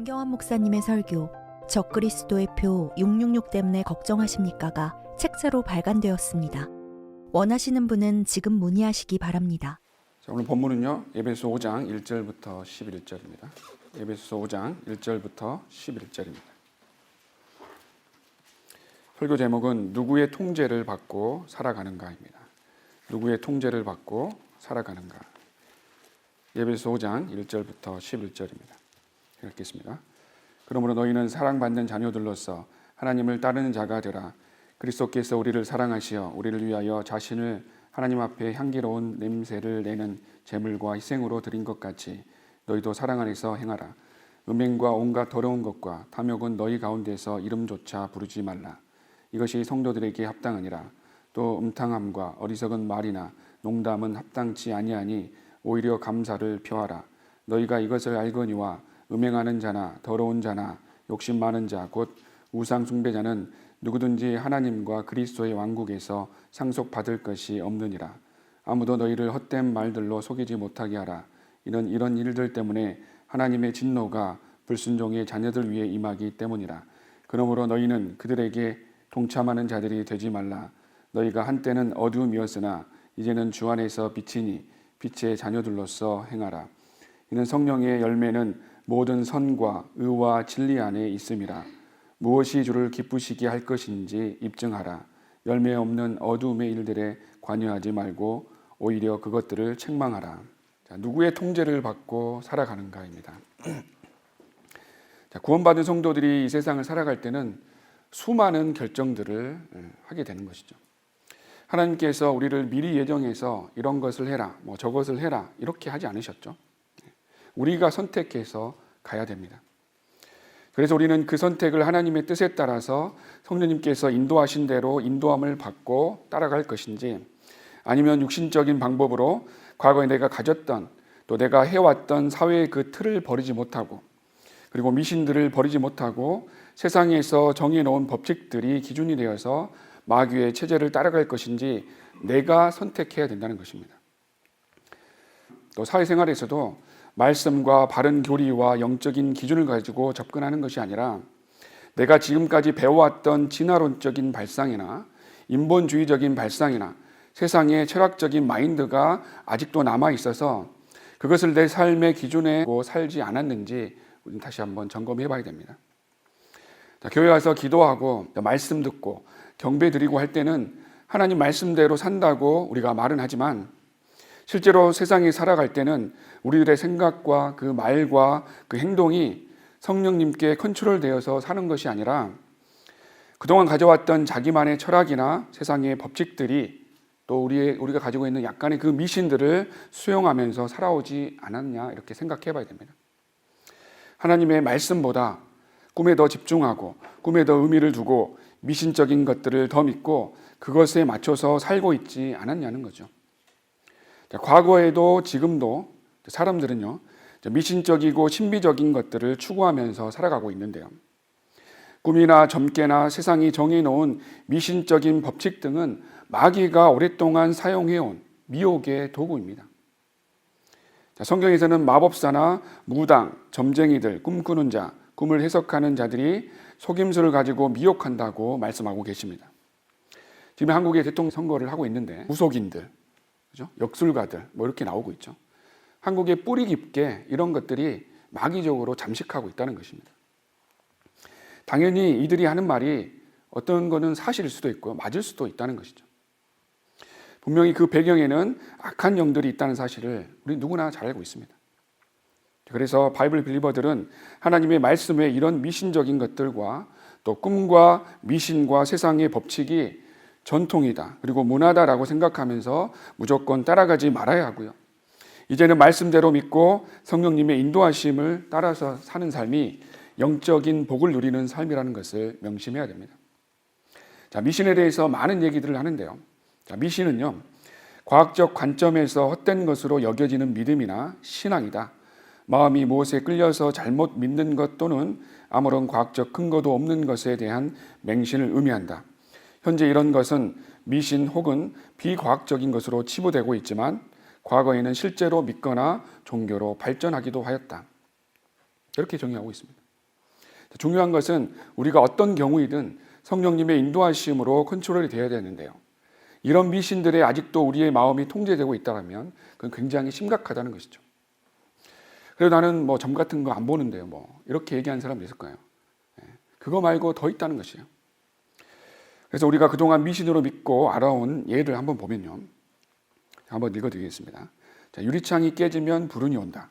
김경환 목사님의 설교 적그리스도의 표 666 때문에 걱정하십니까가 책자로 발간되었습니다. 원하시는 분은 지금 문의하시기 바랍니다. 자, 오늘 본문은요, 에베소 5장 1절부터 11절입니다. 에베소 5장 1절부터 11절입니다. 설교 제목은 누구의 통제를 받고 살아가는가입니다. 누구의 통제를 받고 살아가는가. 에베소 5장 1절부터 11절입니다. 읽겠습니다. 그러므로 너희는 사랑받는 자녀들로서 하나님을 따르는 자가 되라. 그리스도께서 우리를 사랑하시어 우리를 위하여 자신을 하나님 앞에 향기로운 냄새를 내는 제물과 희생으로 드린 것 같이 너희도 사랑 안에서 행하라. 음행과 온갖 더러운 것과 탐욕은 너희 가운데서 이름조차 부르지 말라. 이것이 성도들에게 합당하니라. 또 음탕함과 어리석은 말이나 농담은 합당치 아니하니 오히려 감사를 표하라. 너희가 이것을 알거니와 음행하는 자나 더러운 자나 욕심 많은 자 곧 우상 숭배자는 누구든지 하나님과 그리스도의 왕국에서 상속받을 것이 없느니라. 아무도 너희를 헛된 말들로 속이지 못하게 하라. 이런 일들 때문에 하나님의 진노가 불순종의 자녀들 위에 임하기 때문이라. 그러므로 너희는 그들에게 동참하는 자들이 되지 말라. 너희가 한때는 어두움이었으나 이제는 주 안에서 빛이니 빛의 자녀들로서 행하라. 이는 성령의 열매는 모든 선과 의와 진리 안에 있음이라. 무엇이 주를 기쁘시게 할 것인지 입증하라. 열매 없는 어두움의 일들에 관여하지 말고 오히려 그것들을 책망하라. 자, 누구의 통제를 받고 살아가는가입니다. 자, 구원받은 성도들이 이 세상을 살아갈 때는 수많은 결정들을 하게 되는 것이죠. 하나님께서 우리를 미리 예정해서 이런 것을 해라, 저것을 해라 이렇게 하지 않으셨죠. 우리가 선택해서 가야 됩니다. 그래서 우리는 그 선택을 하나님의 뜻에 따라서 성령님께서 인도하신 대로 인도함을 받고 따라갈 것인지, 아니면 육신적인 방법으로 과거에 내가 가졌던 또 내가 해왔던 사회의 그 틀을 버리지 못하고, 그리고 미신들을 버리지 못하고 세상에서 정해놓은 법칙들이 기준이 되어서 마귀의 체제를 따라갈 것인지 내가 선택해야 된다는 것입니다. 또 사회생활에서도 말씀과 바른 교리와 영적인 기준을 가지고 접근하는 것이 아니라 내가 지금까지 배워왔던 진화론적인 발상이나 인본주의적인 발상이나 세상의 철학적인 마인드가 아직도 남아있어서 그것을 내 삶의 기준에 살지 않았는지 우리는 다시 한번 점검해 봐야 됩니다. 자, 교회 와서 기도하고 말씀 듣고 경배 드리고 할 때는 하나님 말씀대로 산다고 우리가 말은 하지만 실제로 세상에 살아갈 때는 우리들의 생각과 그 말과 그 행동이 성령님께 컨트롤되어서 사는 것이 아니라 그동안 가져왔던 자기만의 철학이나 세상의 법칙들이 또 우리가 가지고 있는 약간의 그 미신들을 수용하면서 살아오지 않았냐 이렇게 생각해 봐야 됩니다. 하나님의 말씀보다 꿈에 더 집중하고 꿈에 더 의미를 두고 미신적인 것들을 더 믿고 그것에 맞춰서 살고 있지 않았냐는 거죠. 자, 과거에도 지금도 사람들은요, 미신적이고 신비적인 것들을 추구하면서 살아가고 있는데요. 꿈이나 점괘나 세상이 정해놓은 미신적인 법칙 등은 마귀가 오랫동안 사용해온 미혹의 도구입니다. 자, 성경에서는 마법사나 무당, 점쟁이들, 꿈꾸는 자, 꿈을 해석하는 자들이 속임수를 가지고 미혹한다고 말씀하고 계십니다. 지금 한국의 대통령 선거를 하고 있는데 무속인들, 그죠? 역술가들 이렇게 나오고 있죠. 한국에 뿌리 깊게 이런 것들이 마귀적으로 잠식하고 있다는 것입니다. 당연히 이들이 하는 말이 어떤 거는 사실일 수도 있고요, 맞을 수도 있다는 것이죠. 분명히 그 배경에는 악한 영들이 있다는 사실을 우리 누구나 잘 알고 있습니다. 그래서 바이블 빌리버들은 하나님의 말씀에 이런 미신적인 것들과 또 꿈과 미신과 세상의 법칙이 전통이다, 그리고 문화다라고 생각하면서 무조건 따라가지 말아야 하고요. 이제는 말씀대로 믿고 성령님의 인도하심을 따라서 사는 삶이 영적인 복을 누리는 삶이라는 것을 명심해야 됩니다. 자, 미신에 대해서 많은 얘기들을 하는데요. 자, 미신은요, 과학적 관점에서 헛된 것으로 여겨지는 믿음이나 신앙이다. 마음이 무엇에 끌려서 잘못 믿는 것 또는 아무런 과학적 근거도 없는 것에 대한 맹신을 의미한다. 현재 이런 것은 미신 혹은 비과학적인 것으로 치부되고 있지만 과거에는 실제로 믿거나 종교로 발전하기도 하였다. 이렇게 정의하고 있습니다. 중요한 것은 우리가 어떤 경우이든 성령님의 인도하심으로 컨트롤이 되어야 되는데요. 이런 미신들에 아직도 우리의 마음이 통제되고 있다면 그건 굉장히 심각하다는 것이죠. 그래서 나는 뭐 점 같은 거 안 보는데요. 뭐 이렇게 얘기하는 사람도 있을 거예요. 그거 말고 더 있다는 것이에요. 그래서 우리가 그동안 미신으로 믿고 알아온 예를 한번 보면요. 한번 읽어드리겠습니다. 자, 유리창이 깨지면 불운이 온다.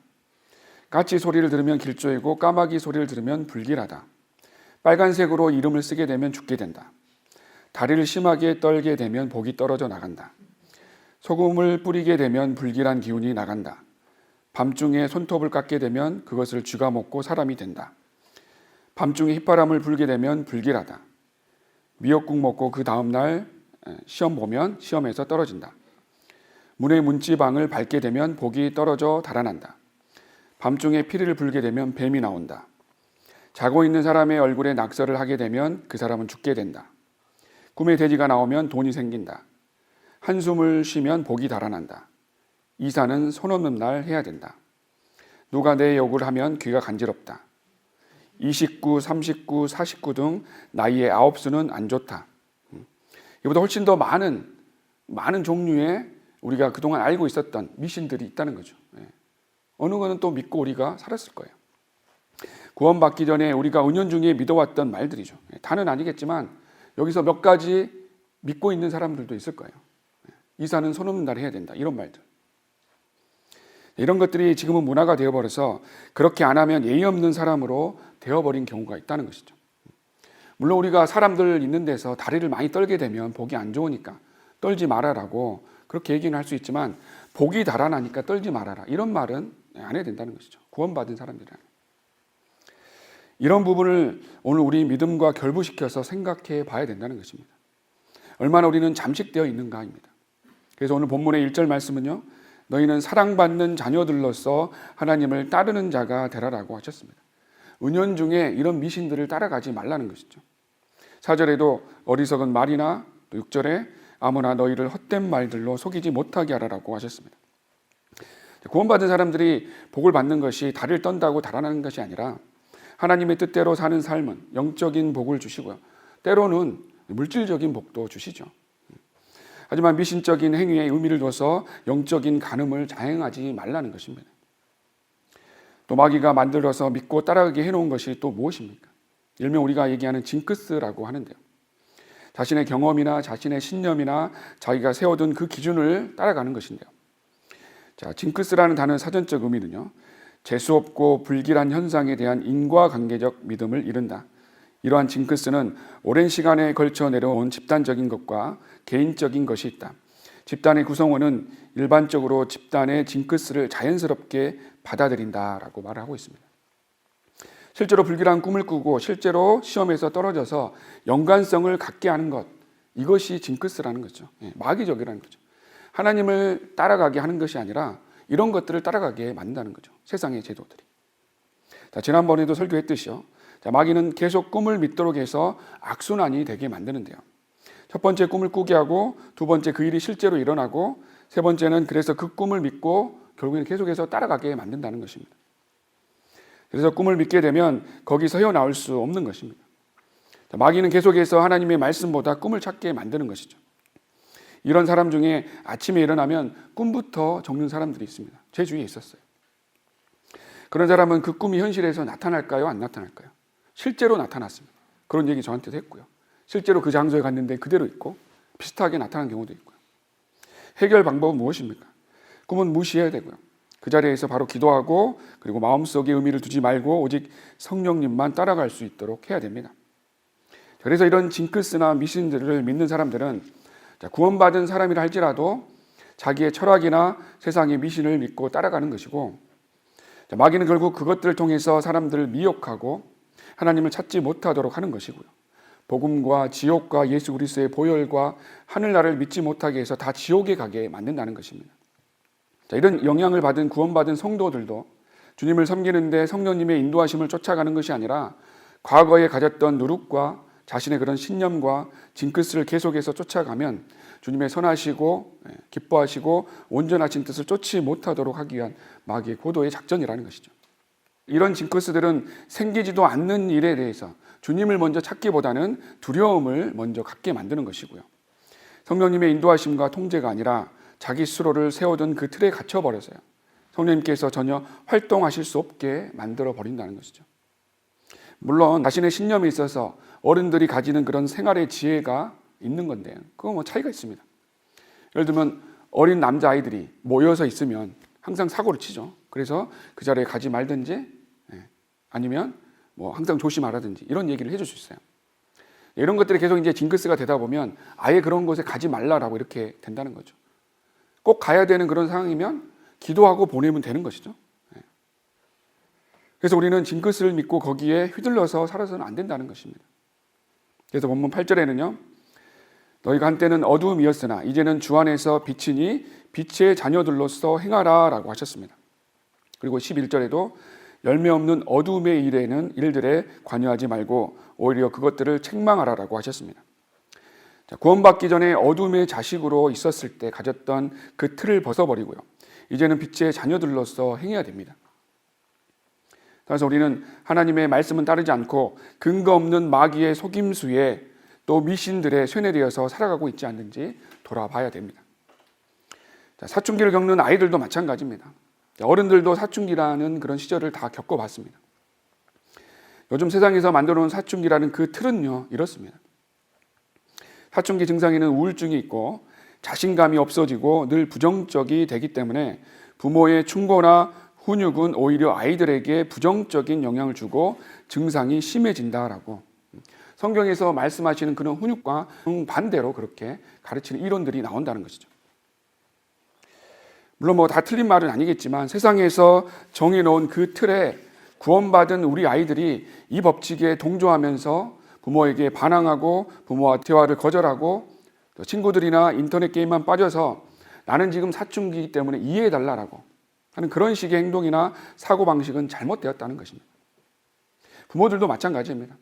까치 소리를 들으면 길조이고 까마귀 소리를 들으면 불길하다. 빨간색으로 이름을 쓰게 되면 죽게 된다. 다리를 심하게 떨게 되면 복이 떨어져 나간다. 소금을 뿌리게 되면 불길한 기운이 나간다. 밤중에 손톱을 깎게 되면 그것을 쥐가 먹고 사람이 된다. 밤중에 휘바람을 불게 되면 불길하다. 미역국 먹고 그 다음날 시험 보면 시험에서 떨어진다. 문의 문지방을 밟게 되면 복이 떨어져 달아난다. 밤중에 피리를 불게 되면 뱀이 나온다. 자고 있는 사람의 얼굴에 낙서를 하게 되면 그 사람은 죽게 된다. 꿈에 돼지가 나오면 돈이 생긴다. 한숨을 쉬면 복이 달아난다. 이사는 손 없는 날 해야 된다. 누가 내 욕을 하면 귀가 간지럽다. 29, 39, 49 등 나이의 9수는 안 좋다. 이보다 훨씬 더 많은 종류의 우리가 그동안 알고 있었던 미신들이 있다는 거죠. 어느 거는 또 믿고 우리가 살았을 거예요. 구원받기 전에 우리가 은연중에 믿어왔던 말들이죠. 다는 아니겠지만 여기서 몇 가지 믿고 있는 사람들도 있을 거예요. 이사는 손 없는 날 해야 된다. 이런 말들. 이런 것들이 지금은 문화가 되어버려서 그렇게 안 하면 예의 없는 사람으로 되어버린 경우가 있다는 것이죠. 물론 우리가 사람들 있는 데서 다리를 많이 떨게 되면 복이 안 좋으니까 떨지 말아라고 그렇게 얘기는 할 수 있지만 복이 달아나니까 떨지 말아라. 이런 말은 안 해야 된다는 것이죠. 구원받은 사람들이라는. 이런 부분을 오늘 우리 믿음과 결부시켜서 생각해 봐야 된다는 것입니다. 얼마나 우리는 잠식되어 있는가입니다. 그래서 오늘 본문의 1절 말씀은요. 너희는 사랑받는 자녀들로서 하나님을 따르는 자가 되라라고 하셨습니다. 은연중에 이런 미신들을 따라가지 말라는 것이죠. 4절에도 어리석은 말이나 또 6절에 아무나 너희를 헛된 말들로 속이지 못하게 하라라고 하셨습니다. 구원받은 사람들이 복을 받는 것이 다리를 떤다고 달아나는 것이 아니라 하나님의 뜻대로 사는 삶은 영적인 복을 주시고요. 때로는 물질적인 복도 주시죠. 하지만 미신적인 행위에 의미를 둬서 영적인 간음을 자행하지 말라는 것입니다. 또 마귀가 만들어서 믿고 따라가게 해놓은 것이 또 무엇입니까? 일명 우리가 얘기하는 징크스라고 하는데요. 자신의 경험이나 자신의 신념이나 자기가 세워둔 그 기준을 따라가는 것인데요. 자, 징크스라는 단어의 사전적 의미는요. 재수없고 불길한 현상에 대한 인과관계적 믿음을 이룬다. 이러한 징크스는 오랜 시간에 걸쳐 내려온 집단적인 것과 개인적인 것이 있다. 집단의 구성원은 일반적으로 집단의 징크스를 자연스럽게 받아들인다라고 말을 하고 있습니다. 실제로 불길한 꿈을 꾸고 실제로 시험에서 떨어져서 연관성을 갖게 하는 것, 이것이 징크스라는 거죠. 마귀적이라는 거죠. 하나님을 따라가게 하는 것이 아니라 이런 것들을 따라가게 만든다는 거죠. 세상의 제도들이. 자, 지난번에도 설교했듯이요. 자, 마귀는 계속 꿈을 믿도록 해서 악순환이 되게 만드는데요. 첫 번째 꿈을 꾸게 하고 두 번째 그 일이 실제로 일어나고 세 번째는 그래서 그 꿈을 믿고 결국에는 계속해서 따라가게 만든다는 것입니다. 그래서 꿈을 믿게 되면 거기서 헤어나올 수 없는 것입니다. 자, 마귀는 계속해서 하나님의 말씀보다 꿈을 찾게 만드는 것이죠. 이런 사람 중에 아침에 일어나면 꿈부터 적는 사람들이 있습니다. 제 주위에 있었어요. 그런 사람은 그 꿈이 현실에서 나타날까요? 안 나타날까요? 실제로 나타났습니다. 그런 얘기 저한테도 했고요. 실제로 그 장소에 갔는데 그대로 있고 비슷하게 나타난 경우도 있고요. 해결 방법은 무엇입니까? 꿈은 무시해야 되고요. 그 자리에서 바로 기도하고 그리고 마음속에 의미를 두지 말고 오직 성령님만 따라갈 수 있도록 해야 됩니다. 그래서 이런 징크스나 미신들을 믿는 사람들은 구원받은 사람이라 할지라도 자기의 철학이나 세상의 미신을 믿고 따라가는 것이고 마귀는 결국 그것들을 통해서 사람들을 미혹하고 하나님을 찾지 못하도록 하는 것이고요. 복음과 지옥과 예수 그리스도의 보혈과 하늘나라를 믿지 못하게 해서 다 지옥에 가게 만든다는 것입니다. 자, 이런 영향을 받은 구원받은 성도들도 주님을 섬기는데 성령님의 인도하심을 쫓아가는 것이 아니라 과거에 가졌던 누룩과 자신의 그런 신념과 징크스를 계속해서 쫓아가면 주님의 선하시고 기뻐하시고 온전하신 뜻을 쫓지 못하도록 하기 위한 마귀의 고도의 작전이라는 것이죠. 이런 징크스들은 생기지도 않는 일에 대해서 주님을 먼저 찾기보다는 두려움을 먼저 갖게 만드는 것이고요. 성령님의 인도하심과 통제가 아니라 자기 스스로를 세우던 그 틀에 갇혀버려서요, 성령님께서 전혀 활동하실 수 없게 만들어 버린다는 것이죠. 물론 자신의 신념에 있어서 어른들이 가지는 그런 생활의 지혜가 있는 건데 그거 뭐 차이가 있습니다. 예를 들면 어린 남자아이들이 모여서 있으면 항상 사고를 치죠. 그래서 그 자리에 가지 말든지 아니면 뭐 항상 조심하라든지 이런 얘기를 해줄 수 있어요. 이런 것들이 계속 이제 징크스가 되다 보면 아예 그런 곳에 가지 말라라고 이렇게 된다는 거죠. 꼭 가야 되는 그런 상황이면 기도하고 보내면 되는 것이죠. 그래서 우리는 징크스를 믿고 거기에 휘둘러서 살아서는 안 된다는 것입니다. 그래서 본문 8절에는요, 너희가 한때는 어두움이었으나 이제는 주 안에서 빛이니 빛의 자녀들로서 행하라 라고 하셨습니다. 그리고 11절에도 열매 없는 어두움의 일들에 관여하지 말고 오히려 그것들을 책망하라 라고 하셨습니다. 구원받기 전에 어둠의 자식으로 있었을 때 가졌던 그 틀을 벗어버리고요, 이제는 빛의 자녀들로서 행해야 됩니다. 그래서 우리는 하나님의 말씀은 따르지 않고 근거 없는 마귀의 속임수에 또 미신들의 쇠뇌되어서 살아가고 있지 않는지 돌아봐야 됩니다. 사춘기를 겪는 아이들도 마찬가지입니다. 어른들도 사춘기라는 그런 시절을 다 겪어봤습니다. 요즘 세상에서 만들어놓은 사춘기라는 그 틀은요, 이렇습니다. 사춘기 증상에는 우울증이 있고 자신감이 없어지고 늘 부정적이 되기 때문에 부모의 충고나 훈육은 오히려 아이들에게 부정적인 영향을 주고 증상이 심해진다라고 성경에서 말씀하시는 그런 훈육과 반대로 그렇게 가르치는 이론들이 나온다는 것이죠. 물론 뭐 다 틀린 말은 아니겠지만 세상에서 정해놓은 그 틀에 구원받은 우리 아이들이 이 법칙에 동조하면서 부모에게 반항하고 부모와 대화를 거절하고 또 친구들이나 인터넷 게임만 빠져서 나는 지금 사춘기이기 때문에 이해해달라고 하는 그런 식의 행동이나 사고방식은 잘못되었다는 것입니다. 부모들도 마찬가지입니다.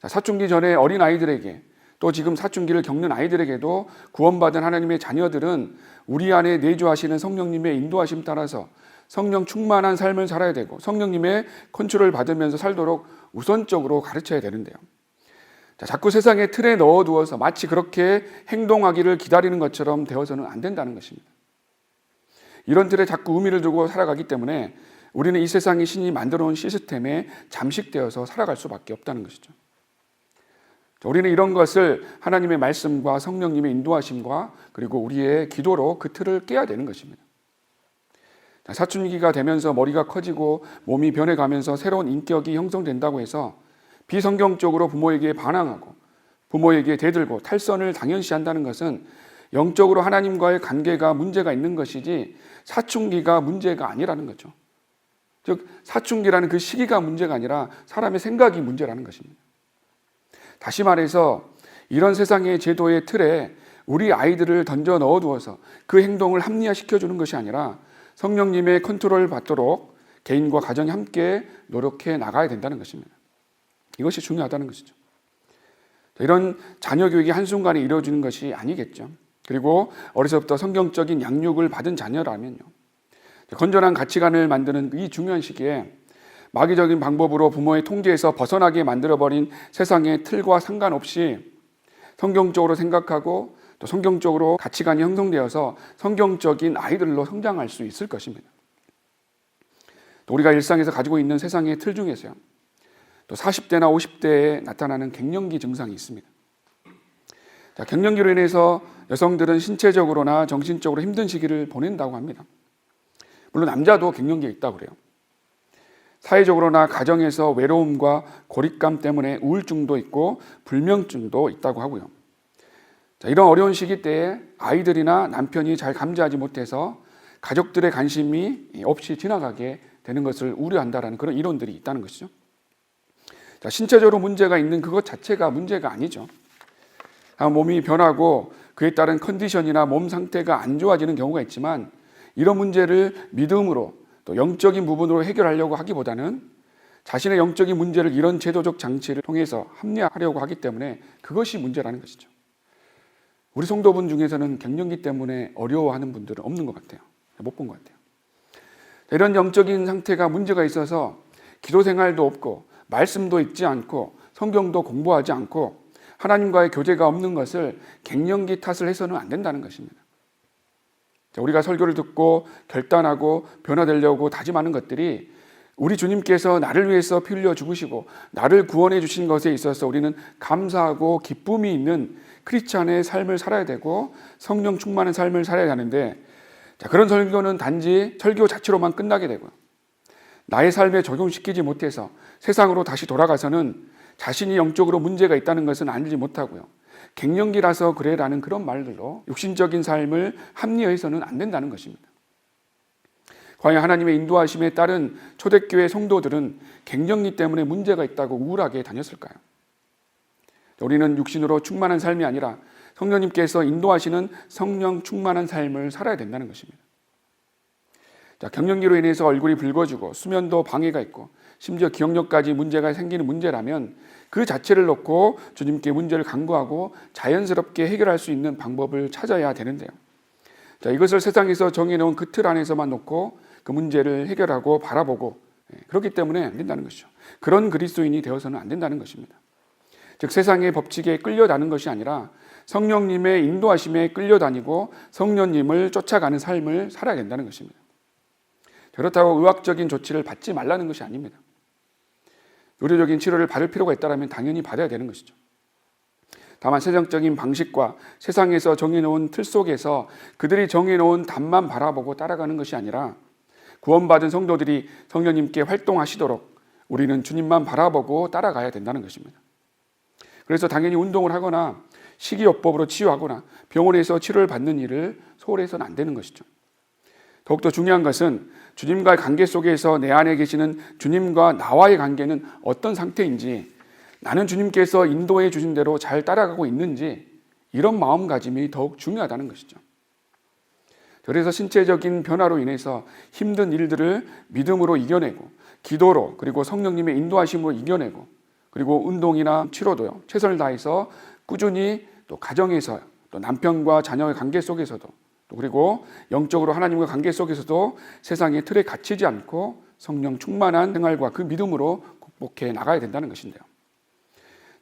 사춘기 전에 어린 아이들에게 또 지금 사춘기를 겪는 아이들에게도 구원받은 하나님의 자녀들은 우리 안에 내주하시는 성령님의 인도하심 따라서 성령 충만한 삶을 살아야 되고 성령님의 컨트롤을 받으면서 살도록 우선적으로 가르쳐야 되는데요. 자꾸 세상의 틀에 넣어두어서 마치 그렇게 행동하기를 기다리는 것처럼 되어서는 안 된다는 것입니다. 이런 틀에 자꾸 의미를 두고 살아가기 때문에 우리는 이 세상의 신이 만들어놓은 시스템에 잠식되어서 살아갈 수밖에 없다는 것이죠. 우리는 이런 것을 하나님의 말씀과 성령님의 인도하심과 그리고 우리의 기도로 그 틀을 깨야 되는 것입니다. 사춘기가 되면서 머리가 커지고 몸이 변해가면서 새로운 인격이 형성된다고 해서 비성경적으로 부모에게 반항하고 부모에게 대들고 탈선을 당연시한다는 것은 영적으로 하나님과의 관계가 문제가 있는 것이지 사춘기가 문제가 아니라는 거죠. 즉 사춘기라는 그 시기가 문제가 아니라 사람의 생각이 문제라는 것입니다. 다시 말해서 이런 세상의 제도의 틀에 우리 아이들을 던져 넣어두어서 그 행동을 합리화시켜주는 것이 아니라 성령님의 컨트롤을 받도록 개인과 가정이 함께 노력해 나가야 된다는 것입니다. 이것이 중요하다는 것이죠. 이런 자녀 교육이 한순간에 이루어지는 것이 아니겠죠. 그리고 어려서부터 성경적인 양육을 받은 자녀라면요, 건전한 가치관을 만드는 이 중요한 시기에 마귀적인 방법으로 부모의 통제에서 벗어나게 만들어버린 세상의 틀과 상관없이 성경적으로 생각하고 또 성경적으로 가치관이 형성되어서 성경적인 아이들로 성장할 수 있을 것입니다. 또 우리가 일상에서 가지고 있는 세상의 틀 중에서요, 또 40대나 50대에 나타나는 갱년기 증상이 있습니다. 갱년기로 인해서 여성들은 신체적으로나 정신적으로 힘든 시기를 보낸다고 합니다. 물론 남자도 갱년기가 있다고 그래요. 사회적으로나 가정에서 외로움과 고립감 때문에 우울증도 있고 불면증도 있다고 하고요. 이런 어려운 시기 때에 아이들이나 남편이 잘 감지하지 못해서 가족들의 관심이 없이 지나가게 되는 것을 우려한다는 그런 이론들이 있다는 것이죠. 신체적으로 문제가 있는 그것 자체가 문제가 아니죠. 몸이 변하고 그에 따른 컨디션이나 몸 상태가 안 좋아지는 경우가 있지만 이런 문제를 믿음으로 또 영적인 부분으로 해결하려고 하기보다는 자신의 영적인 문제를 이런 제도적 장치를 통해서 합리화하려고 하기 때문에 그것이 문제라는 것이죠. 우리 성도분 중에서는 갱년기 때문에 어려워하는 분들은 없는 것 같아요. 못 본 것 같아요. 이런 영적인 상태가 문제가 있어서 기도 생활도 없고 말씀도 읽지 않고 성경도 공부하지 않고 하나님과의 교제가 없는 것을 갱년기 탓을 해서는 안 된다는 것입니다. 우리가 설교를 듣고 결단하고 변화되려고 다짐하는 것들이 우리 주님께서 나를 위해서 피 흘려 죽으시고 나를 구원해 주신 것에 있어서 우리는 감사하고 기쁨이 있는 크리스찬의 삶을 살아야 되고 성령 충만한 삶을 살아야 하는데, 그런 설교는 단지 설교 자체로만 끝나게 되고요. 나의 삶에 적용시키지 못해서 세상으로 다시 돌아가서는 자신이 영적으로 문제가 있다는 것은 알지 못하고요. 갱년기라서 그래라는 그런 말들로 육신적인 삶을 합리화해서는 안 된다는 것입니다. 과연 하나님의 인도하심에 따른 초대교회 성도들은 갱년기 때문에 문제가 있다고 우울하게 다녔을까요? 우리는 육신으로 충만한 삶이 아니라 성령님께서 인도하시는 성령 충만한 삶을 살아야 된다는 것입니다. 갱년기로 인해서 얼굴이 붉어지고 수면도 방해가 있고 심지어 기억력까지 문제가 생기는 문제라면 그 자체를 놓고 주님께 문제를 간구하고 자연스럽게 해결할 수 있는 방법을 찾아야 되는데요. 이것을 세상에서 정해놓은 그 틀 안에서만 놓고 그 문제를 해결하고 바라보고, 그렇기 때문에 안 된다는 것이죠. 그런 그리스도인이 되어서는 안 된다는 것입니다. 즉 세상의 법칙에 끌려다니는 것이 아니라 성령님의 인도하심에 끌려다니고 성령님을 쫓아가는 삶을 살아야 된다는 것입니다. 그렇다고 의학적인 조치를 받지 말라는 것이 아닙니다. 의료적인 치료를 받을 필요가 있다면 당연히 받아야 되는 것이죠. 다만 세상적인 방식과 세상에서 정해놓은 틀 속에서 그들이 정해놓은 답만 바라보고 따라가는 것이 아니라 구원받은 성도들이 성령님께 활동하시도록 우리는 주님만 바라보고 따라가야 된다는 것입니다. 그래서 당연히 운동을 하거나 식이요법으로 치유하거나 병원에서 치료를 받는 일을 소홀히 해서는 안 되는 것이죠. 더욱더 중요한 것은 주님과의 관계 속에서 내 안에 계시는 주님과 나와의 관계는 어떤 상태인지, 나는 주님께서 인도해 주신 대로 잘 따라가고 있는지, 이런 마음가짐이 더욱 중요하다는 것이죠. 그래서 신체적인 변화로 인해서 힘든 일들을 믿음으로 이겨내고 기도로 그리고 성령님의 인도하심으로 이겨내고 그리고 운동이나 치료도요, 최선을 다해서 꾸준히 또 가정에서 또 남편과 자녀의 관계 속에서도 또 그리고 영적으로 하나님과 관계 속에서도 세상의 틀에 갇히지 않고 성령 충만한 생활과 그 믿음으로 극복해 나가야 된다는 것인데요.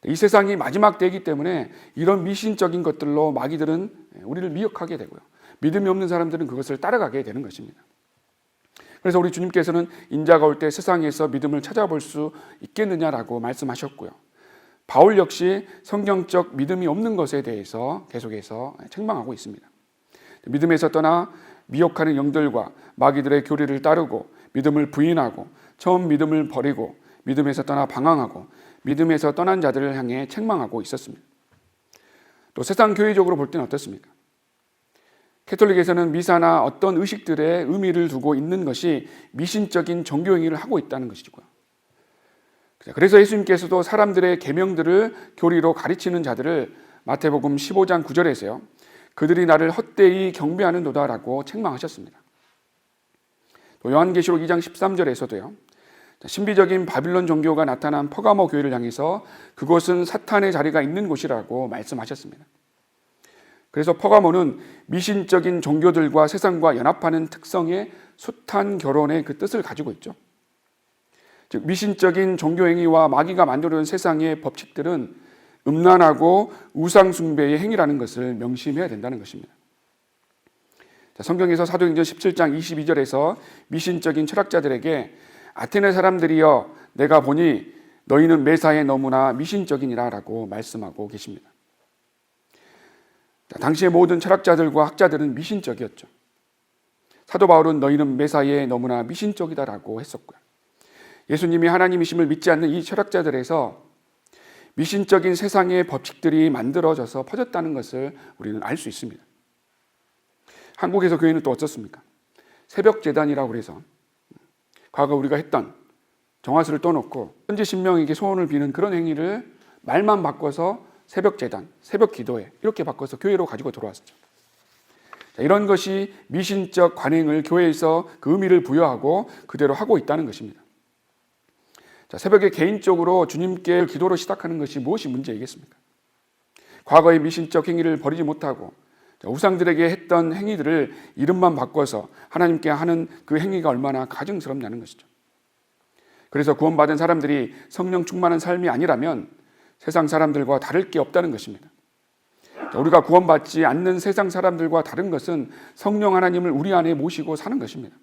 이 세상이 마지막 때이기 때문에 이런 미신적인 것들로 마귀들은 우리를 미혹하게 되고요. 믿음이 없는 사람들은 그것을 따라가게 되는 것입니다. 그래서 우리 주님께서는 인자가 올 때 세상에서 믿음을 찾아볼 수 있겠느냐라고 말씀하셨고요. 바울 역시 성경적 믿음이 없는 것에 대해서 계속해서 책망하고 있습니다. 믿음에서 떠나 미혹하는 영들과 마귀들의 교리를 따르고 믿음을 부인하고 처음 믿음을 버리고 믿음에서 떠나 방황하고 믿음에서 떠난 자들을 향해 책망하고 있었습니다. 또 세상 교회적으로 볼 때는 어떻습니까? 캐톨릭에서는 미사나 어떤 의식들의 의미를 두고 있는 것이 미신적인 종교 행위를 하고 있다는 것이고요. 그래서 예수님께서도 사람들의 계명들을 교리로 가르치는 자들을 마태복음 15장 9절에서요. 그들이 나를 헛되이 경배하는도다라고 책망하셨습니다. 또 요한계시록 2장 13절에서도요. 신비적인 바빌론 종교가 나타난 퍼가모 교회를 향해서 그곳은 사탄의 자리가 있는 곳이라고 말씀하셨습니다. 그래서 퍼가모는 미신적인 종교들과 세상과 연합하는 특성의 숱한 결혼의 그 뜻을 가지고 있죠. 즉 미신적인 종교 행위와 마귀가 만들어낸 세상의 법칙들은 음란하고 우상 숭배의 행위라는 것을 명심해야 된다는 것입니다. 성경에서 사도행전 17장 22절에서 미신적인 철학자들에게 아테네 사람들이여 내가 보니 너희는 매사에 너무나 미신적이니라 라고 말씀하고 계십니다. 당시의 모든 철학자들과 학자들은 미신적이었죠. 사도 바울은 너희는 매사에 너무나 미신적이다라고 했었고요. 예수님이 하나님이심을 믿지 않는 이 철학자들에서 미신적인 세상의 법칙들이 만들어져서 퍼졌다는 것을 우리는 알 수 있습니다. 한국에서 교회는 또 어떻습니까? 새벽 제단이라고 해서 과거 우리가 했던 정화수를 떠놓고 현지 신명에게 소원을 비는 그런 행위를 말만 바꿔서 새벽 제단, 새벽 기도회 이렇게 바꿔서 교회로 가지고 들어왔죠. 이런 것이 미신적 관행을 교회에서 그 의미를 부여하고 그대로 하고 있다는 것입니다. 새벽에 개인적으로 주님께 기도로 시작하는 것이 무엇이 문제이겠습니까? 과거의 미신적 행위를 버리지 못하고 우상들에게 했던 행위들을 이름만 바꿔서 하나님께 하는 그 행위가 얼마나 가증스럽냐는 것이죠. 그래서 구원받은 사람들이 성령 충만한 삶이 아니라면 세상 사람들과 다를 게 없다는 것입니다. 우리가 구원받지 않는 세상 사람들과 다른 것은 성령 하나님을 우리 안에 모시고 사는 것입니다.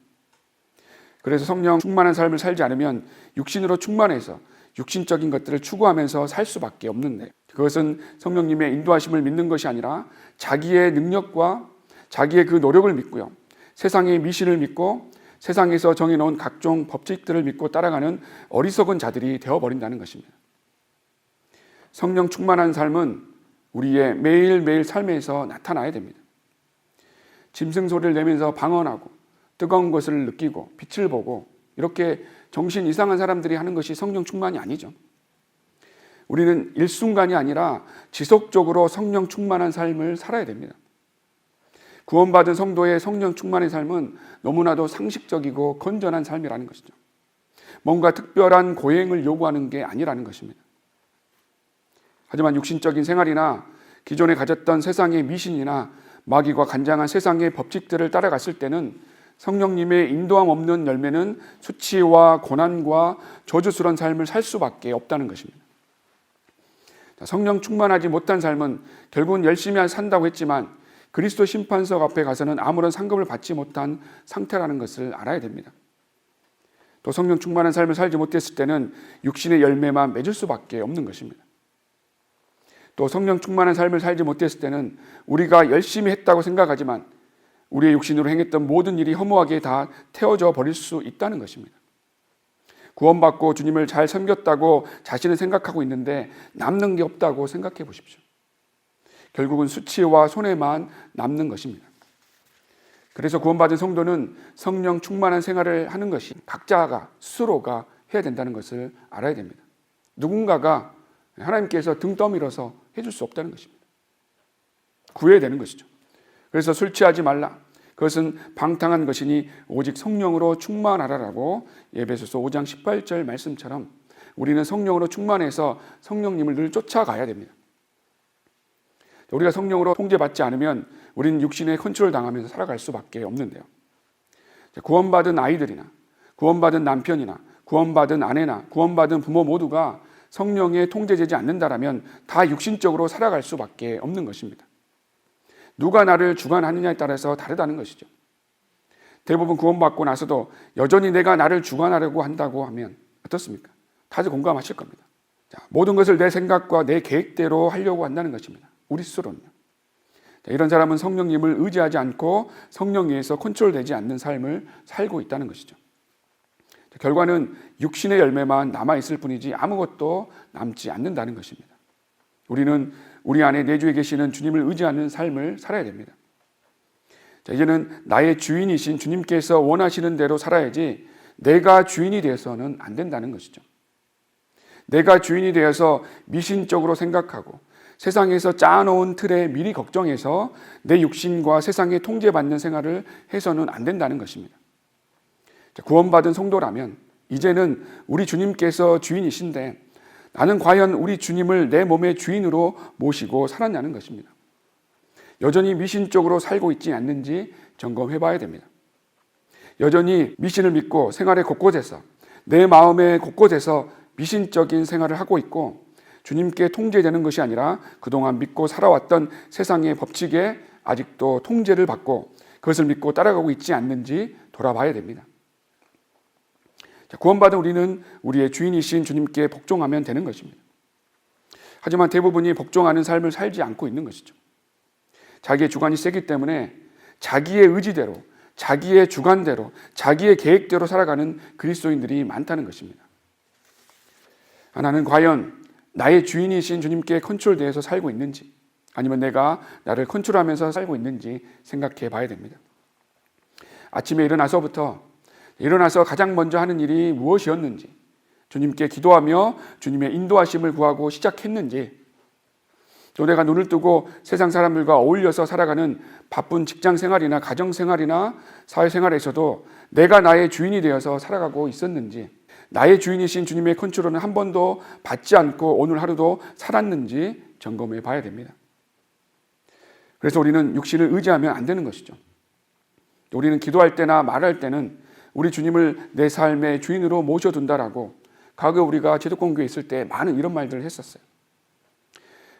그래서 성령 충만한 삶을 살지 않으면 육신으로 충만해서 육신적인 것들을 추구하면서 살 수밖에 없는데, 그것은 성령님의 인도하심을 믿는 것이 아니라 자기의 능력과 자기의 그 노력을 믿고요, 세상의 미신을 믿고 세상에서 정해놓은 각종 법칙들을 믿고 따라가는 어리석은 자들이 되어버린다는 것입니다. 성령 충만한 삶은 우리의 매일매일 삶에서 나타나야 됩니다. 짐승 소리를 내면서 방언하고 뜨거운 것을 느끼고 빛을 보고 이렇게 정신 이상한 사람들이 하는 것이 성령 충만이 아니죠. 우리는 일순간이 아니라 지속적으로 성령 충만한 삶을 살아야 됩니다. 구원받은 성도의 성령 충만의 삶은 너무나도 상식적이고 건전한 삶이라는 것이죠. 뭔가 특별한 고행을 요구하는 게 아니라는 것입니다. 하지만 육신적인 생활이나 기존에 가졌던 세상의 미신이나 마귀가 간장한 세상의 법칙들을 따라갔을 때는 성령님의 인도함 없는 열매는 수치와 고난과 저주스러운 삶을 살 수밖에 없다는 것입니다. 성령 충만하지 못한 삶은 결국은 열심히 산다고 했지만 그리스도 심판석 앞에 가서는 아무런 상급을 받지 못한 상태라는 것을 알아야 됩니다. 또 성령 충만한 삶을 살지 못했을 때는 육신의 열매만 맺을 수밖에 없는 것입니다. 또 성령 충만한 삶을 살지 못했을 때는 우리가 열심히 했다고 생각하지만 우리의 육신으로 행했던 모든 일이 허무하게 다 태워져 버릴 수 있다는 것입니다. 구원받고 주님을 잘 섬겼다고 자신은 생각하고 있는데 남는 게 없다고 생각해 보십시오. 결국은 수치와 손해만 남는 것입니다. 그래서 구원받은 성도는 성령 충만한 생활을 하는 것이 각자가 스스로가 해야 된다는 것을 알아야 됩니다. 누군가가 하나님께서 등 떠밀어서 해줄 수 없다는 것입니다. 구해야 되는 것이죠. 그래서 술 취하지 말라. 그것은 방탕한 것이니 오직 성령으로 충만하라라고 에베소서 5장 18절 말씀처럼 우리는 성령으로 충만해서 성령님을 늘 쫓아가야 됩니다. 우리가 성령으로 통제받지 않으면 우리는 육신의 컨트롤 당하면서 살아갈 수밖에 없는데요. 구원받은 아이들이나 구원받은 남편이나 구원받은 아내나 구원받은 부모 모두가 성령에 통제되지 않는다라면 다 육신적으로 살아갈 수밖에 없는 것입니다. 누가 나를 주관하느냐에 따라서 다르다는 것이죠. 대부분 구원받고 나서도 여전히 내가 나를 주관하려고 한다고 하면 어떻습니까? 다들 공감하실 겁니다. 모든 것을 내 생각과 내 계획대로 하려고 한다는 것입니다. 우리 스스로는요. 이런 사람은 성령님을 의지하지 않고 성령 위에서 컨트롤되지 않는 삶을 살고 있다는 것이죠. 결과는 육신의 열매만 남아있을 뿐이지 아무것도 남지 않는다는 것입니다. 우리는 우리 안에 내주에 계시는 주님을 의지하는 삶을 살아야 됩니다. 이제는 나의 주인이신 주님께서 원하시는 대로 살아야지 내가 주인이 되어서는 안 된다는 것이죠. 내가 주인이 되어서 미신적으로 생각하고 세상에서 짜놓은 틀에 미리 걱정해서 내 육신과 세상에 통제받는 생활을 해서는 안 된다는 것입니다. 구원받은 성도라면 이제는 우리 주님께서 주인이신데 나는 과연 우리 주님을 내 몸의 주인으로 모시고 살았냐는 것입니다. 여전히 미신적으로 살고 있지 않는지 점검해 봐야 됩니다. 여전히 미신을 믿고 생활의 곳곳에서 내 마음의 곳곳에서 미신적인 생활을 하고 있고 주님께 통제되는 것이 아니라 그동안 믿고 살아왔던 세상의 법칙에 아직도 통제를 받고 그것을 믿고 따라가고 있지 않는지 돌아봐야 됩니다. 구원받은 우리는 우리의 주인이신 주님께 복종하면 되는 것입니다. 하지만 대부분이 복종하는 삶을 살지 않고 있는 것이죠. 자기의 주관이 세기 때문에 자기의 의지대로, 자기의 주관대로, 자기의 계획대로 살아가는 그리스도인들이 많다는 것입니다. 나는 과연 나의 주인이신 주님께 컨트롤되어서 살고 있는지 아니면 내가 나를 컨트롤하면서 살고 있는지 생각해 봐야 됩니다. 아침에 일어나서 가장 먼저 하는 일이 무엇이었는지, 주님께 기도하며 주님의 인도하심을 구하고 시작했는지, 또 내가 눈을 뜨고 세상 사람들과 어울려서 살아가는 바쁜 직장 생활이나 가정 생활이나 사회 생활에서도 내가 나의 주인이 되어서 살아가고 있었는지, 나의 주인이신 주님의 컨트롤은 한 번도 받지 않고 오늘 하루도 살았는지 점검해 봐야 됩니다. 그래서 우리는 육신을 의지하면 안 되는 것이죠. 우리는 기도할 때나 말할 때는 우리 주님을 내 삶의 주인으로 모셔둔다라고 과거 우리가 제도권교회에 있을 때 많은 이런 말들을 했었어요.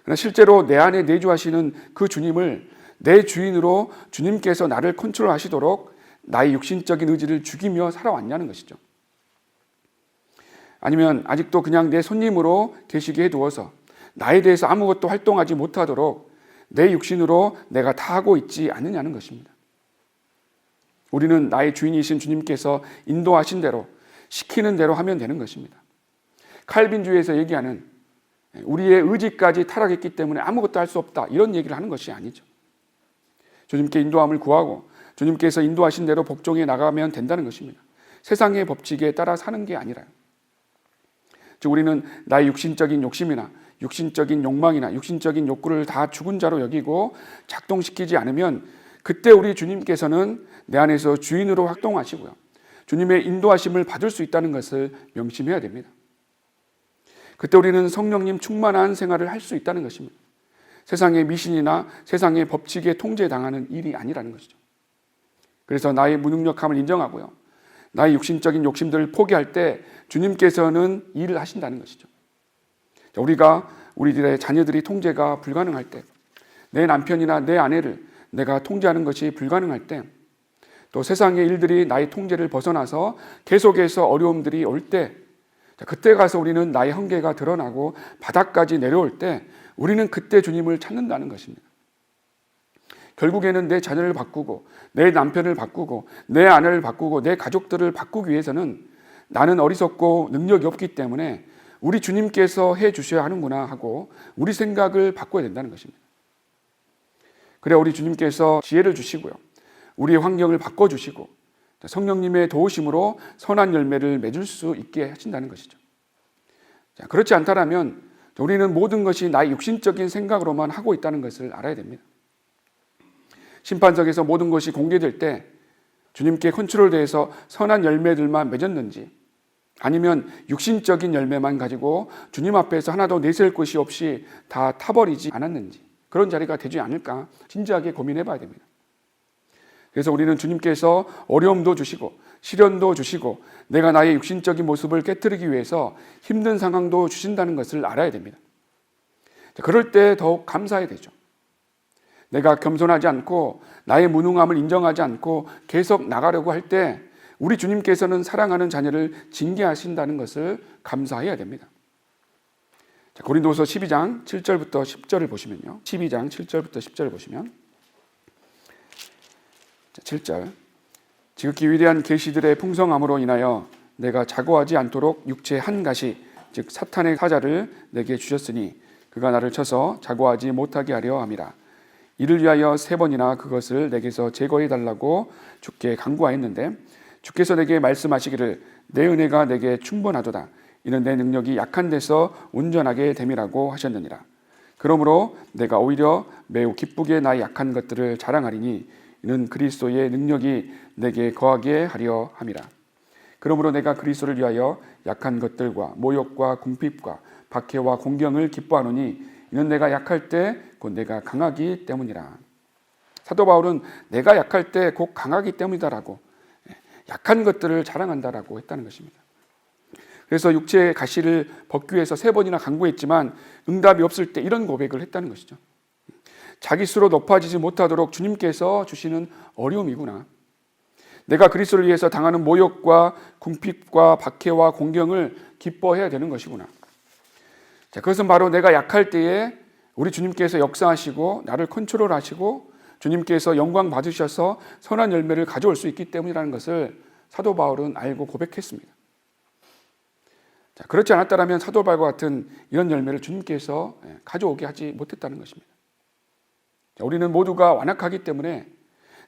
그러나 실제로 내 안에 내주하시는 그 주님을 내 주인으로 주님께서 나를 컨트롤하시도록 나의 육신적인 의지를 죽이며 살아왔냐는 것이죠. 아니면 아직도 그냥 내 손님으로 계시게 해두어서 나에 대해서 아무것도 활동하지 못하도록 내 육신으로 내가 다 하고 있지 않느냐는 것입니다. 우리는 나의 주인이신 주님께서 인도하신 대로, 시키는 대로 하면 되는 것입니다. 칼빈주의에서 얘기하는 우리의 의지까지 타락했기 때문에 아무것도 할 수 없다, 이런 얘기를 하는 것이 아니죠. 주님께 인도함을 구하고 주님께서 인도하신 대로 복종해 나가면 된다는 것입니다. 세상의 법칙에 따라 사는 게 아니라요. 즉 우리는 나의 육신적인 욕심이나 육신적인 욕망이나 육신적인 욕구를 다 죽은 자로 여기고 작동시키지 않으면 그때 우리 주님께서는 내 안에서 주인으로 활동하시고요, 주님의 인도하심을 받을 수 있다는 것을 명심해야 됩니다. 그때 우리는 성령님 충만한 생활을 할 수 있다는 것입니다. 세상의 미신이나 세상의 법칙에 통제당하는 일이 아니라는 것이죠. 그래서 나의 무능력함을 인정하고요, 나의 육신적인 욕심들을 포기할 때 주님께서는 일을 하신다는 것이죠. 우리가 우리들의 자녀들이 통제가 불가능할 때, 내 남편이나 내 아내를 내가 통제하는 것이 불가능할 때, 또 세상의 일들이 나의 통제를 벗어나서 계속해서 어려움들이 올 때, 그때 가서 우리는 나의 한계가 드러나고 바닥까지 내려올 때 우리는 그때 주님을 찾는다는 것입니다. 결국에는 내 자녀를 바꾸고 내 남편을 바꾸고 내 아내를 바꾸고 내 가족들을 바꾸기 위해서는 나는 어리석고 능력이 없기 때문에 우리 주님께서 해 주셔야 하는구나 하고 우리 생각을 바꿔야 된다는 것입니다. 그래 우리 주님께서 지혜를 주시고요, 우리의 환경을 바꿔주시고 성령님의 도우심으로 선한 열매를 맺을 수 있게 하신다는 것이죠. 그렇지 않다면 우리는 모든 것이 나의 육신적인 생각으로만 하고 있다는 것을 알아야 됩니다. 심판석에서 모든 것이 공개될 때 주님께 컨트롤돼서 선한 열매들만 맺었는지, 아니면 육신적인 열매만 가지고 주님 앞에서 하나도 내세울 것이 없이 다 타버리지 않았는지, 그런 자리가 되지 않을까 진지하게 고민해 봐야 됩니다. 그래서 우리는 주님께서 어려움도 주시고 시련도 주시고 내가 나의 육신적인 모습을 깨뜨리기 위해서 힘든 상황도 주신다는 것을 알아야 됩니다. 그럴 때 더욱 감사해야 되죠. 내가 겸손하지 않고 나의 무능함을 인정하지 않고 계속 나가려고 할 때 우리 주님께서는 사랑하는 자녀를 징계하신다는 것을 감사해야 됩니다. 고린도서 12장 7절부터 10절을 보시면요, 12장 7절부터 10절을 보시면 7절, 지극히 위대한 계시들의 풍성함으로 인하여 내가 자고하지 않도록 육체 한 가시, 즉 사탄의 사자를 내게 주셨으니 그가 나를 쳐서 자고하지 못하게 하려 함이라. 이를 위하여 3번이나 그것을 내게서 제거해 달라고 주께 간구하였는데 주께서 내게 말씀하시기를 내 은혜가 내게 충분하도다. 이는 내 능력이 약한 데서 온전하게 됨이라고 하셨느니라. 그러므로 내가 오히려 매우 기쁘게 나의 약한 것들을 자랑하리니 이는 그리스도의 능력이 내게 거하게 하려 함이라. 그러므로 내가 그리스도를 위하여 약한 것들과 모욕과 궁핍과 박해와 공경을 기뻐하노니 이는 내가 약할 때 곧 내가 강하기 때문이라. 사도 바울은 내가 약할 때 곧 강하기 때문이다라고, 약한 것들을 자랑한다라고 했다는 것입니다. 그래서 육체의 가시를 벗기 위해서 3번이나 간구했지만 응답이 없을 때 이런 고백을 했다는 것이죠. 자기 스스로 높아지지 못하도록 주님께서 주시는 어려움이구나. 내가 그리스도를 위해서 당하는 모욕과 궁핍과 박해와 공경을 기뻐해야 되는 것이구나. 자, 그것은 바로 내가 약할 때에 우리 주님께서 역사하시고 나를 컨트롤하시고 주님께서 영광 받으셔서 선한 열매를 가져올 수 있기 때문이라는 것을 사도 바울은 알고 고백했습니다. 자, 그렇지 않았다면 사도 바울과 같은 이런 열매를 주님께서 가져오게 하지 못했다는 것입니다. 자, 우리는 모두가 완악하기 때문에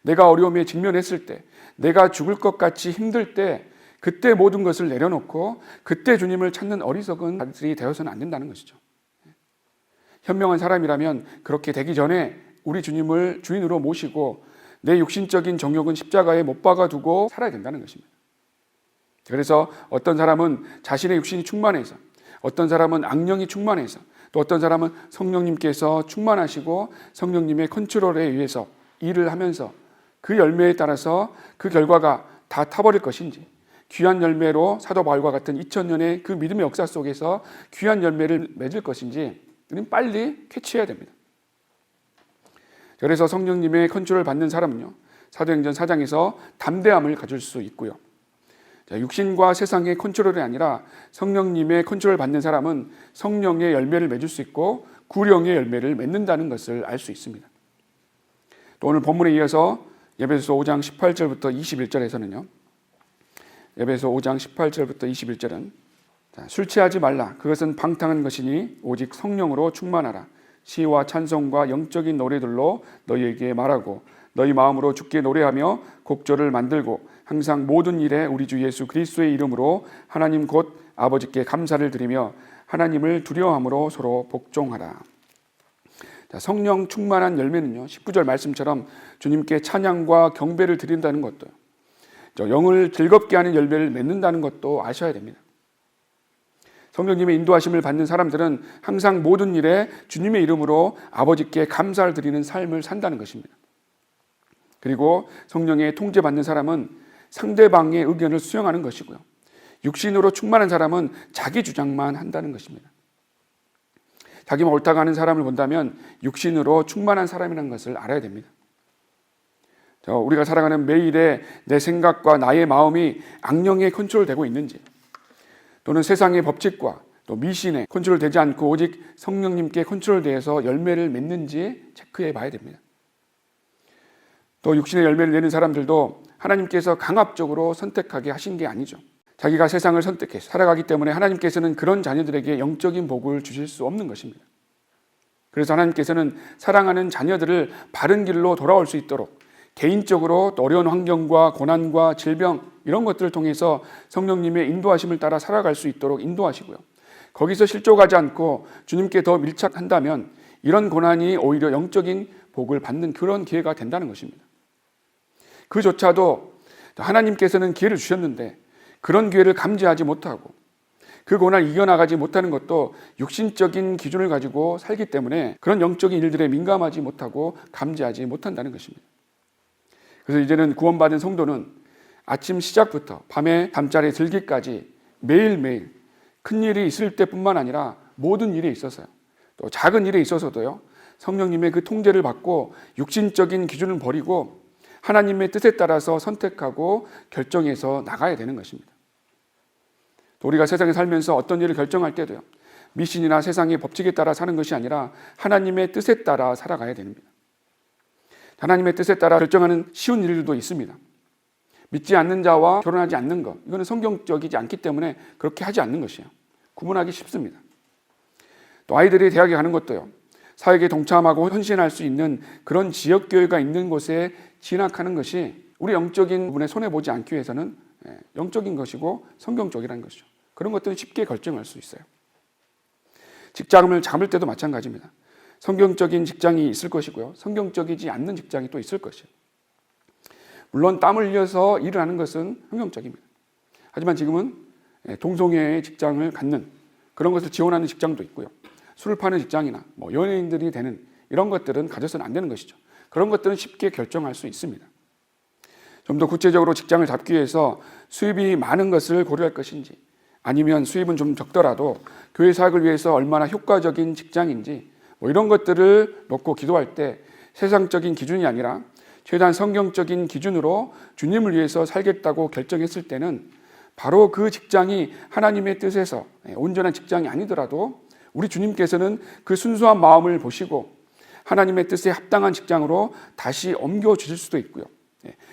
내가 어려움에 직면했을 때, 내가 죽을 것 같이 힘들 때, 그때 모든 것을 내려놓고 그때 주님을 찾는 어리석은 자들이 되어서는 안 된다는 것이죠. 현명한 사람이라면 그렇게 되기 전에 우리 주님을 주인으로 모시고 내 육신적인 정욕은 십자가에 못 박아두고 살아야 된다는 것입니다. 그래서 어떤 사람은 자신의 육신이 충만해서, 어떤 사람은 악령이 충만해서, 또 어떤 사람은 성령님께서 충만하시고 성령님의 컨트롤에 의해서 일을 하면서 그 열매에 따라서 그 결과가 다 타버릴 것인지, 귀한 열매로 사도 바울과 같은 2000년의 그 믿음의 역사 속에서 귀한 열매를 맺을 것인지 우리는 빨리 캐치해야 됩니다. 그래서 성령님의 컨트롤을 받는 사람은요, 사도행전 4장에서 담대함을 가질 수 있고요. 육신과 세상의 컨트롤이 아니라 성령님의 컨트롤을 받는 사람은 성령의 열매를 맺을 수 있고 구령의 열매를 맺는다는 것을 알 수 있습니다. 또 오늘 본문에 이어서 에베소서 5장 18절부터 21절에서는요. 에베소서 5장 18절부터 21절은 술 취하지 말라. 그것은 방탕한 것이니 오직 성령으로 충만하라. 시와 찬송과 영적인 노래들로 너희에게 말하고 너희 마음으로 주께 노래하며 곡조를 만들고 항상 모든 일에 우리 주 예수 그리스도의 이름으로 하나님 곧 아버지께 감사를 드리며 하나님을 두려워함으로 서로 복종하라. 성령 충만한 열매는요, 19절 말씀처럼 주님께 찬양과 경배를 드린다는 것도, 영을 즐겁게 하는 열매를 맺는다는 것도 아셔야 됩니다. 성령님의 인도하심을 받는 사람들은 항상 모든 일에 주님의 이름으로 아버지께 감사를 드리는 삶을 산다는 것입니다. 그리고 성령의 통제받는 사람은 상대방의 의견을 수용하는 것이고요. 육신으로 충만한 사람은 자기 주장만 한다는 것입니다. 자기만 옳다고 하는 사람을 본다면 육신으로 충만한 사람이라는 것을 알아야 됩니다. 우리가 살아가는 매일에 내 생각과 나의 마음이 악령에 컨트롤되고 있는지, 또는 세상의 법칙과 또 미신에 컨트롤되지 않고 오직 성령님께 컨트롤되어서 열매를 맺는지 체크해 봐야 됩니다. 또 육신의 열매를 내는 사람들도 하나님께서 강압적으로 선택하게 하신 게 아니죠. 자기가 세상을 선택해서 살아가기 때문에 하나님께서는 그런 자녀들에게 영적인 복을 주실 수 없는 것입니다. 그래서 하나님께서는 사랑하는 자녀들을 바른 길로 돌아올 수 있도록 개인적으로 또 어려운 환경과 고난과 질병 이런 것들을 통해서 성령님의 인도하심을 따라 살아갈 수 있도록 인도하시고요. 거기서 실족하지 않고 주님께 더 밀착한다면 이런 고난이 오히려 영적인 복을 받는 그런 기회가 된다는 것입니다. 그조차도 하나님께서는 기회를 주셨는데 그런 기회를 감지하지 못하고 그 고난을 이겨나가지 못하는 것도 육신적인 기준을 가지고 살기 때문에 그런 영적인 일들에 민감하지 못하고 감지하지 못한다는 것입니다. 그래서 이제는 구원받은 성도는 아침 시작부터 밤에 잠자리에 들기까지 매일매일 큰 일이 있을 때뿐만 아니라 모든 일에 있어서요, 또 작은 일에 있어서도요, 성령님의 그 통제를 받고 육신적인 기준을 버리고 하나님의 뜻에 따라서 선택하고 결정해서 나가야 되는 것입니다. 또 우리가 세상에 살면서 어떤 일을 결정할 때도요, 미신이나 세상의 법칙에 따라 사는 것이 아니라 하나님의 뜻에 따라 살아가야 됩니다. 하나님의 뜻에 따라 결정하는 쉬운 일들도 있습니다. 믿지 않는 자와 결혼하지 않는 것, 이거는 성경적이지 않기 때문에 그렇게 하지 않는 것이에요. 구분하기 쉽습니다. 또 아이들이 대학에 가는 것도요, 사역에 동참하고 헌신할 수 있는 그런 지역교회가 있는 곳에 진학하는 것이 우리 영적인 부분에 손해보지 않기 위해서는 영적인 것이고 성경적이라는 것이죠. 그런 것들은 쉽게 결정할 수 있어요. 직장을 잡을 때도 마찬가지입니다. 성경적인 직장이 있을 것이고요, 성경적이지 않는 직장이 또 있을 것이에요. 물론 땀을 흘려서 일을 하는 것은 성경적입니다. 하지만 지금은 동성애의 직장을 갖는 그런 것을 지원하는 직장도 있고요, 술을 파는 직장이나 연예인들이 되는 이런 것들은 가져서는 안 되는 것이죠. 그런 것들은 쉽게 결정할 수 있습니다. 좀 더 구체적으로 직장을 잡기 위해서 수입이 많은 것을 고려할 것인지, 아니면 수입은 좀 적더라도 교회 사역을 위해서 얼마나 효과적인 직장인지 이런 것들을 놓고 기도할 때 세상적인 기준이 아니라 최대한 성경적인 기준으로 주님을 위해서 살겠다고 결정했을 때는 바로 그 직장이 하나님의 뜻에서 온전한 직장이 아니더라도 우리 주님께서는 그 순수한 마음을 보시고 하나님의 뜻에 합당한 직장으로 다시 옮겨주실 수도 있고요.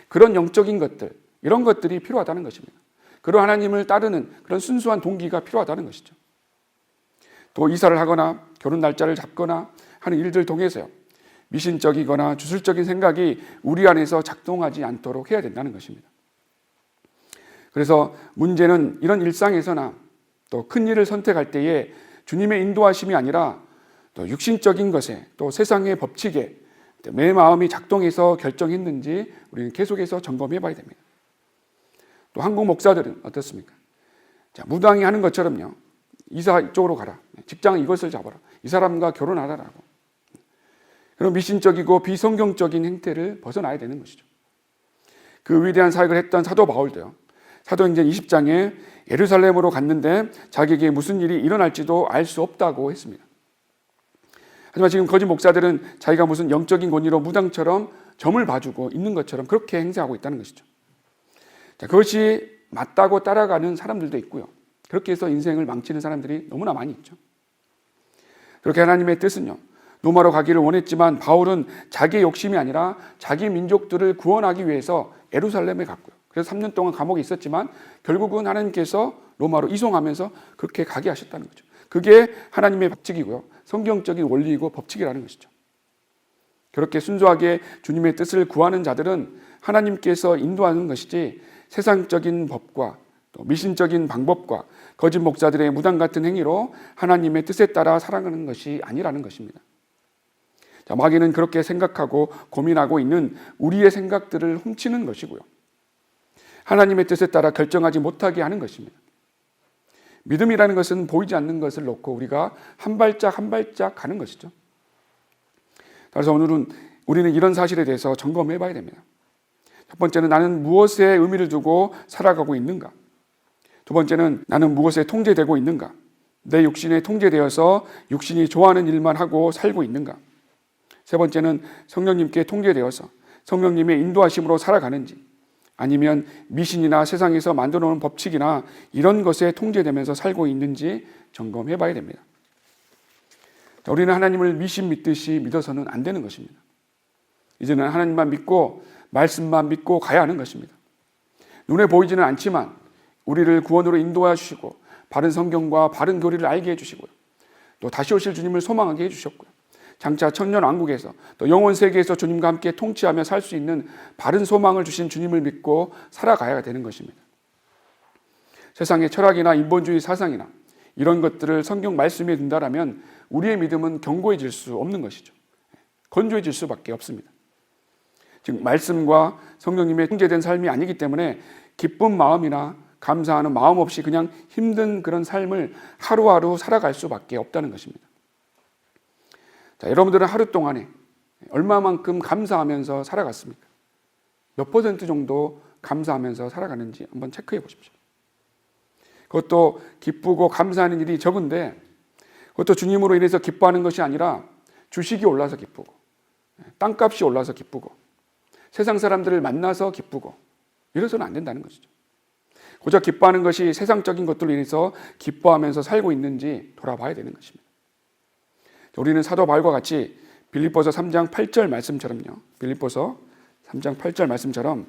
그런 영적인 것들, 이런 것들이 필요하다는 것입니다. 그런 하나님을 따르는 그런 순수한 동기가 필요하다는 것이죠. 또 이사를 하거나 결혼 날짜를 잡거나 하는 일들 통해서요, 미신적이거나 주술적인 생각이 우리 안에서 작동하지 않도록 해야 된다는 것입니다. 그래서 문제는 이런 일상에서나 또 큰 일을 선택할 때에 주님의 인도하심이 아니라 또 육신적인 것에 또 세상의 법칙에 내 마음이 작동해서 결정했는지 우리는 계속해서 점검해 봐야 됩니다. 또 한국 목사들은 어떻습니까? 자, 무당이 하는 것처럼요, 이사 이쪽으로 가라, 직장은 이것을 잡아라, 이 사람과 결혼하라라고 그런 미신적이고 비성경적인 행태를 벗어나야 되는 것이죠. 그 위대한 사역을 했던 사도 바울도요, 사도행전 20장에 예루살렘으로 갔는데 자기에게 무슨 일이 일어날지도 알 수 없다고 했습니다. 하지만 지금 거짓 목사들은 자기가 무슨 영적인 권위로 무당처럼 점을 봐주고 있는 것처럼 그렇게 행세하고 있다는 것이죠. 자, 그것이 맞다고 따라가는 사람들도 있고요. 그렇게 해서 인생을 망치는 사람들이 너무나 많이 있죠. 그렇게 하나님의 뜻은요, 로마로 가기를 원했지만 바울은 자기의 욕심이 아니라 자기 민족들을 구원하기 위해서 예루살렘에 갔고요. 그래서 3년 동안 감옥에 있었지만 결국은 하나님께서 로마로 이송하면서 그렇게 가게 하셨다는 거죠. 그게 하나님의 법칙이고요. 성경적인 원리이고 법칙이라는 것이죠. 그렇게 순수하게 주님의 뜻을 구하는 자들은 하나님께서 인도하는 것이지 세상적인 법과 또 미신적인 방법과 거짓 목사들의 무당 같은 행위로 하나님의 뜻에 따라 살아가는 것이 아니라는 것입니다. 자, 마귀는 그렇게 생각하고 고민하고 있는 우리의 생각들을 훔치는 것이고요. 하나님의 뜻에 따라 결정하지 못하게 하는 것입니다. 믿음이라는 것은 보이지 않는 것을 놓고 우리가 한 발짝 한 발짝 가는 것이죠. 그래서 오늘은 우리는 이런 사실에 대해서 점검해 봐야 됩니다. 첫 번째는 나는 무엇에 의미를 두고 살아가고 있는가? 두 번째는 나는 무엇에 통제되고 있는가? 내 육신에 통제되어서 육신이 좋아하는 일만 하고 살고 있는가? 세 번째는 성령님께 통제되어서 성령님의 인도하심으로 살아가는지, 아니면 미신이나 세상에서 만들어 놓은 법칙이나 이런 것에 통제되면서 살고 있는지 점검해 봐야 됩니다. 우리는 하나님을 미신 믿듯이 믿어서는 안 되는 것입니다. 이제는 하나님만 믿고 말씀만 믿고 가야 하는 것입니다. 눈에 보이지는 않지만 우리를 구원으로 인도해 주시고 바른 성경과 바른 교리를 알게 해주시고요. 또 다시 오실 주님을 소망하게 해주셨고요. 장차 천년 왕국에서 또 영원 세계에서 주님과 함께 통치하며 살 수 있는 바른 소망을 주신 주님을 믿고 살아가야 되는 것입니다. 세상의 철학이나 인본주의 사상이나 이런 것들을 성경 말씀에 둔다라면 우리의 믿음은 견고해질 수 없는 것이죠. 건조해질 수밖에 없습니다. 즉 말씀과 성령님의 통제된 삶이 아니기 때문에 기쁜 마음이나 감사하는 마음 없이 그냥 힘든 그런 삶을 하루하루 살아갈 수밖에 없다는 것입니다. 자, 여러분들은 하루 동안에 얼마만큼 감사하면서 살아갔습니까? 몇 퍼센트 정도 감사하면서 살아가는지 한번 체크해 보십시오. 그것도 기쁘고 감사하는 일이 적은데 그것도 주님으로 인해서 기뻐하는 것이 아니라 주식이 올라서 기쁘고 땅값이 올라서 기쁘고 세상 사람들을 만나서 기쁘고 이래서는 안 된다는 것이죠. 고작 기뻐하는 것이 세상적인 것들로 인해서 기뻐하면서 살고 있는지 돌아봐야 되는 것입니다. 우리는 사도 바울과 같이 빌립보서 3장 8절 말씀처럼요. 빌립보서 3장 8절 말씀처럼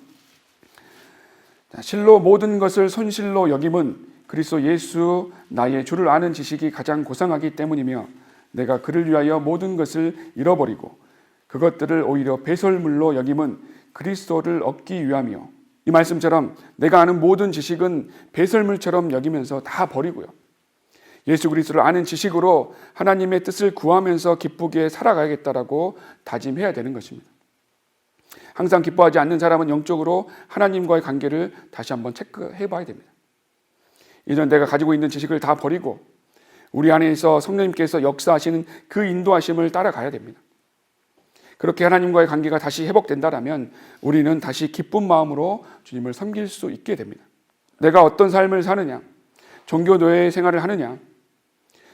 실로 모든 것을 손실로 여김은 그리스도 예수 나의 주를 아는 지식이 가장 고상하기 때문이며 내가 그를 위하여 모든 것을 잃어버리고 그것들을 오히려 배설물로 여김은 그리스도를 얻기 위함이요. 이 말씀처럼 내가 아는 모든 지식은 배설물처럼 여기면서 다 버리고요. 예수 그리스도를 아는 지식으로 하나님의 뜻을 구하면서 기쁘게 살아가야겠다라고 다짐해야 되는 것입니다. 항상 기뻐하지 않는 사람은 영적으로 하나님과의 관계를 다시 한번 체크해 봐야 됩니다. 이전 내가 가지고 있는 지식을 다 버리고 우리 안에서 성령님께서 역사하시는 그 인도하심을 따라가야 됩니다. 그렇게 하나님과의 관계가 다시 회복된다면 우리는 다시 기쁜 마음으로 주님을 섬길 수 있게 됩니다. 내가 어떤 삶을 사느냐, 종교 노예 생활을 하느냐,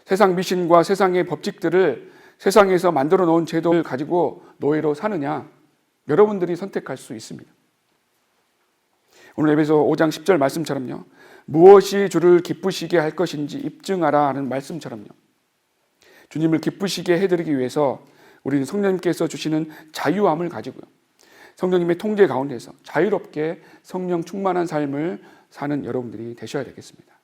세상 미신과 세상의 법칙들을 세상에서 만들어 놓은 제도를 가지고 노예로 사느냐, 여러분들이 선택할 수 있습니다. 오늘 에베소 5장 10절 말씀처럼요, 무엇이 주를 기쁘시게 할 것인지 입증하라 하는 말씀처럼요, 주님을 기쁘시게 해드리기 위해서 우리는 성령님께서 주시는 자유함을 가지고요, 성령님의 통제 가운데서 자유롭게 성령 충만한 삶을 사는 여러분들이 되셔야 되겠습니다.